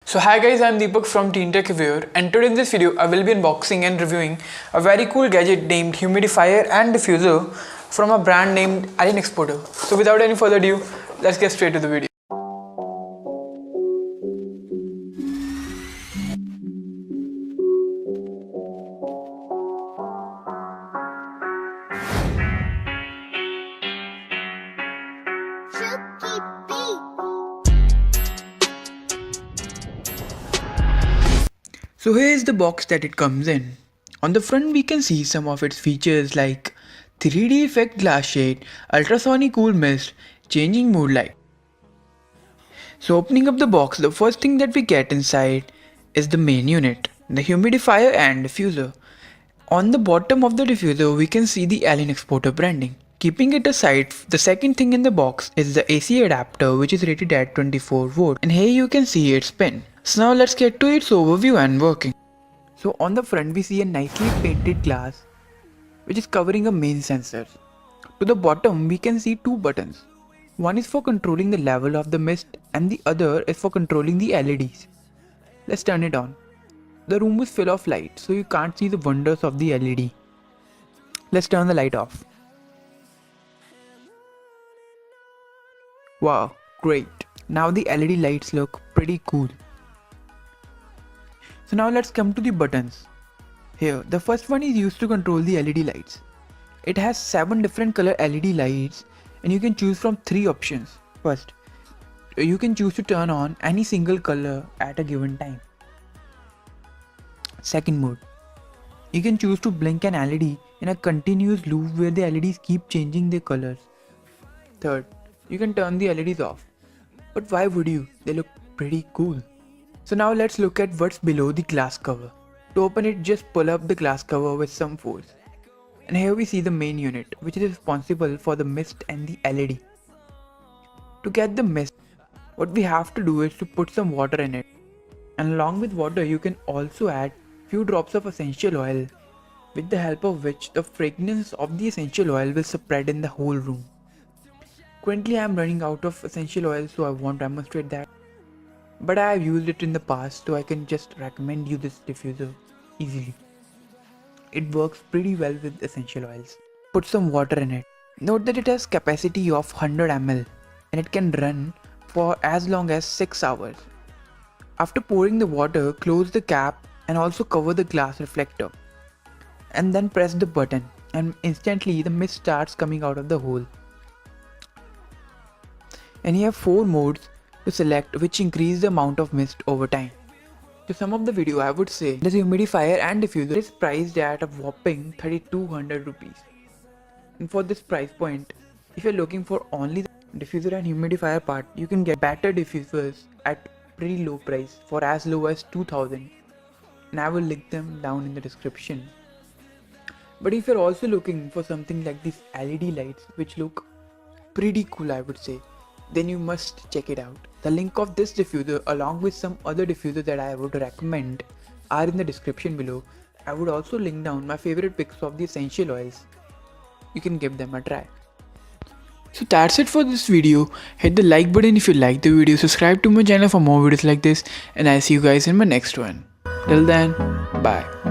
So hi guys, I'm Deepak from Diffuser, and today in this video I will be unboxing and reviewing a very cool gadget named Humidifier and Diffuser from a brand named Allin Exporters. So without any further ado, let's get straight to the video. So here is the box that it comes in. On the front we can see some of its features like 3D effect glass shade, ultrasonic cool mist, changing mood light. So opening up the box, the first thing that we get inside is the main unit, the humidifier and diffuser. On the bottom of the diffuser we can see the Allin Exporter branding. Keeping it aside, the second thing in the box is the AC adapter, which is rated at 24 volts, and here you can see its pin. So now let's get to its overview and working. So on the front we see a nicely painted glass which is covering a main sensor. To the bottom we can see two buttons. One is for controlling the level of the mist and the other is for controlling the LEDs. Let's turn it on. The room is full of light, so you can't see the wonders of the LED. Let's turn the light off. Wow, great. Now the LED lights look pretty cool. So now let's come to the buttons. Here, the first one is used to control the LED lights. It has 7 different color LED lights and you can choose from 3 options. First, you can choose to turn on any single color at a given time. Second mode, you can choose to blink an LED in a continuous loop where the LEDs keep changing their colors. Third, you can turn the LEDs off. But why would you? They look pretty cool. So now let's look at what's below the glass cover. To open it, just pull up the glass cover with some force. And here we see the main unit, which is responsible for the mist and the LED. To get the mist, what we have to do is to put some water in it. And along with water, you can also add few drops of essential oil, with the help of which the fragrance of the essential oil will spread in the whole room. Currently I am running out of essential oil, so I won't demonstrate that. But I have used it in the past, so I can just recommend you this diffuser easily. It works pretty well with essential oils. Put some water in it. Note that it has capacity of 100 ml and it can run for as long as 6 hours. After pouring the water, close the cap and also cover the glass reflector. And then press the button and instantly the mist starts coming out of the hole. And you have 4 modes to select, which increase the amount of mist over time. To sum up the video, I would say this humidifier and diffuser is priced at a whopping 3200 rupees. And for this price point, if you're looking for only the diffuser and humidifier part, you can get better diffusers at pretty low price for as low as 2000, and I will link them down in the description. But if you're also looking for something like these LED lights which look pretty cool, I would say, then you must check it out. The link of this diffuser along with some other diffusers that I would recommend are in the description below. I would also link down my favorite picks of the essential oils. You can give them a try. So that's it for this video. Hit the like button if you like the video, subscribe to my channel for more videos like this, and I'll see you guys in my next one. Till then, bye.